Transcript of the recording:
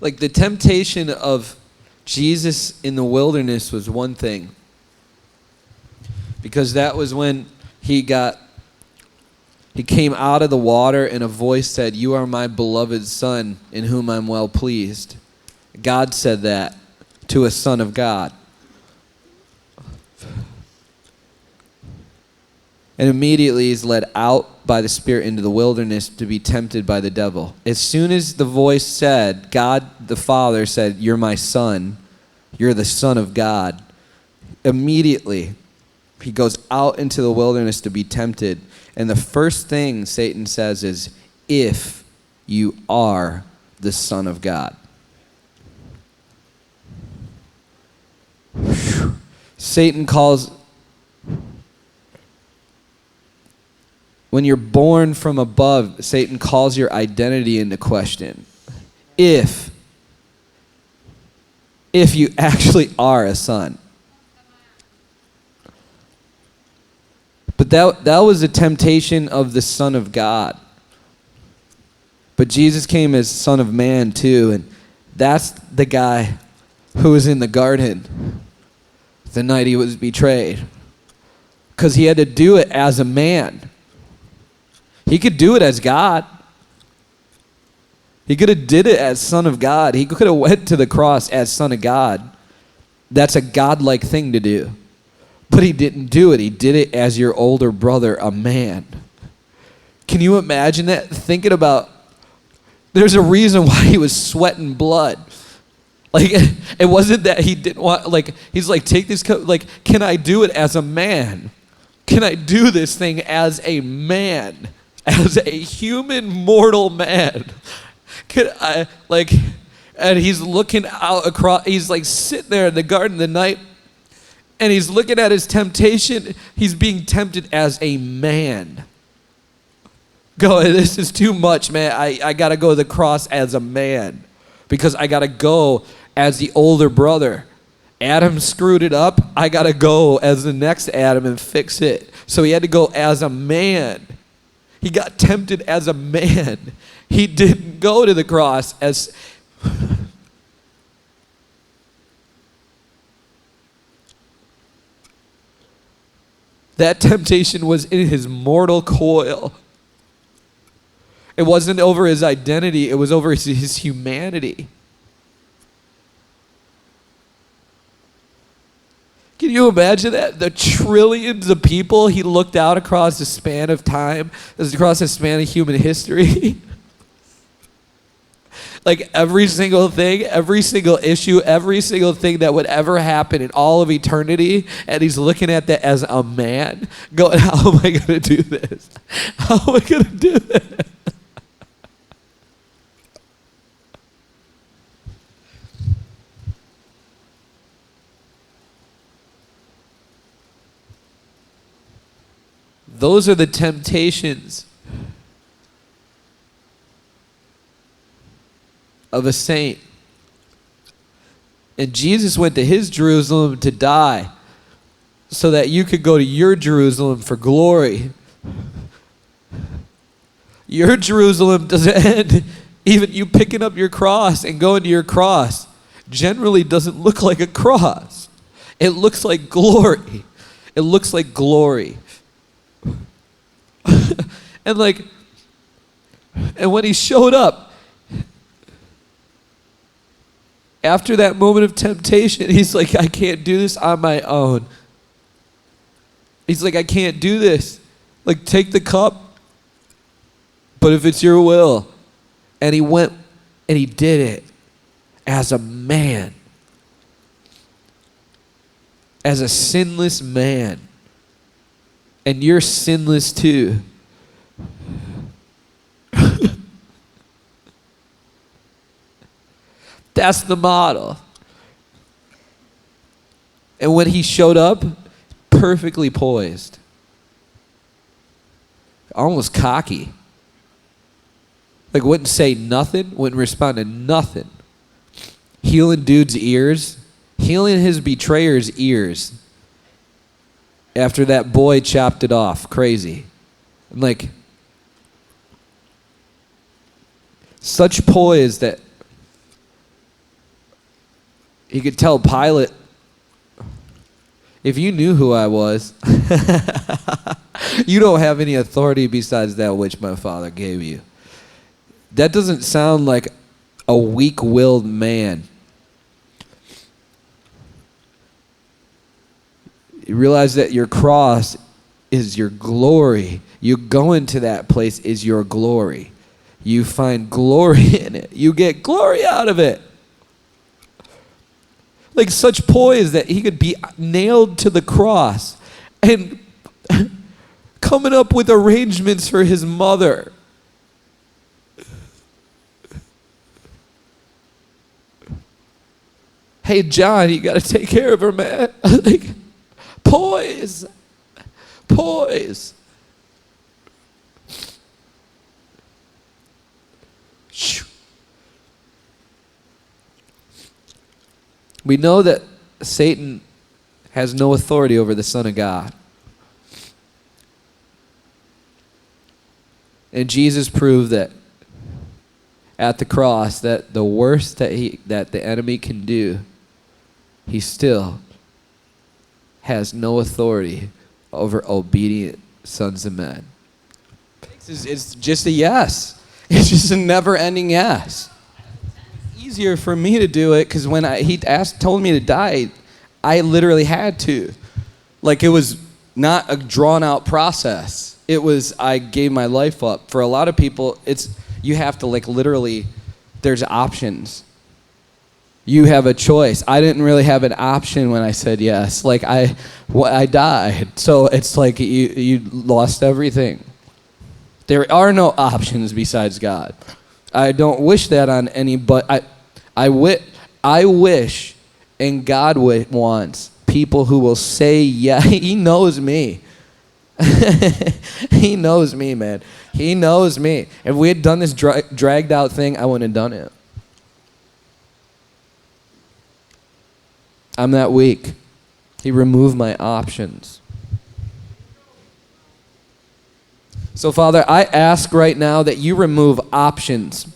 Like the temptation of Jesus in the wilderness was one thing. Because that was when he came out of the water and a voice said, "You are my beloved son in whom I'm well pleased." God said that to a son of God. And immediately he's led out by the Spirit into the wilderness to be tempted by the devil. As soon as the voice said, God the Father said, "You're my son, you're the Son of God," immediately he goes out into the wilderness to be tempted. And the first thing Satan says is, "If you are the Son of God." Satan calls, when you're born from above, Satan calls your identity into question. If you actually are a son. But that was a temptation of the Son of God. But Jesus came as Son of Man too, and that's the guy who was in the garden the night he was betrayed. Because he had to do it as a man. He could do it as God. He could have did it as Son of God. He could have went to the cross as Son of God. That's a godlike thing to do. But he didn't do it. He did it as your older brother, a man. Can you imagine that? Thinking about, there's a reason why he was sweating blood. Like, it wasn't that he didn't want, like, he's like, take this coat, like, can I do it as a man? Can I do this thing as a man? As a human, mortal man? Can I, like, and he's looking out across, he's like sitting there in the garden the night, and he's looking at his temptation. He's being tempted as a man. This is too much, man. I got to go to the cross as a man because I got to go as the older brother. Adam screwed it up. I got to go as the next Adam and fix it. So he had to go as a man. He got tempted as a man. He didn't go to the cross as... That temptation was in his mortal coil. It wasn't over his identity. It was over his humanity. Can you imagine that? The trillions of people he looked out across the span of time, across the span of human history. Like every single thing, every single issue, every single thing that would ever happen in all of eternity, and he's looking at that as a man, going, how am I going to do this? How am I going to do this? Those are the temptations of a saint. And Jesus went to his Jerusalem to die so that you could go to your Jerusalem for glory. Your Jerusalem doesn't end. Even you picking up your cross and going to your cross generally doesn't look like a cross. It looks like glory. It looks like glory. And when he showed up, after that moment of temptation, he's like, I can't do this on my own. He's like, I can't do this. Like, take the cup, but if it's your will. And he went and he did it as a man. As a sinless man. And you're sinless too. That's the model. And when he showed up, perfectly poised. Almost cocky. Like wouldn't say nothing, wouldn't respond to nothing. Healing dude's ears, healing his betrayer's ears. After that boy chopped it off, crazy. I'm like, such poise that He could tell Pilate, if you knew who I was, you don't have any authority besides that which my Father gave you. That doesn't sound like a weak-willed man. You realize that your cross is your glory. You go into that place is your glory. You find glory in it. You get glory out of it. Like such poise that he could be nailed to the cross and coming up with arrangements for his mother. Hey, John, you got to take care of her, man. Like, poise. Poise. We know that Satan has no authority over the Son of God. And Jesus proved that at the cross that the worst that the enemy can do, he still has no authority over obedient sons of men. It's just a yes. It's just a never-ending yes. Easier for me to do it because when he told me to die, I literally had to. Like, it was not a drawn-out process. It was, I gave my life up. For a lot of people, you have to, like, literally, there's options. You have a choice. I didn't really have an option when I said yes. Like, I died. So it's like you lost everything. There are no options besides God. I don't wish that on any, but I wish, and God wants people who will say yeah. He knows me. He knows me, man. He knows me. If we had done this dragged out thing, I wouldn't have done it. I'm that weak. He removed my options. So, Father, I ask right now that you remove options.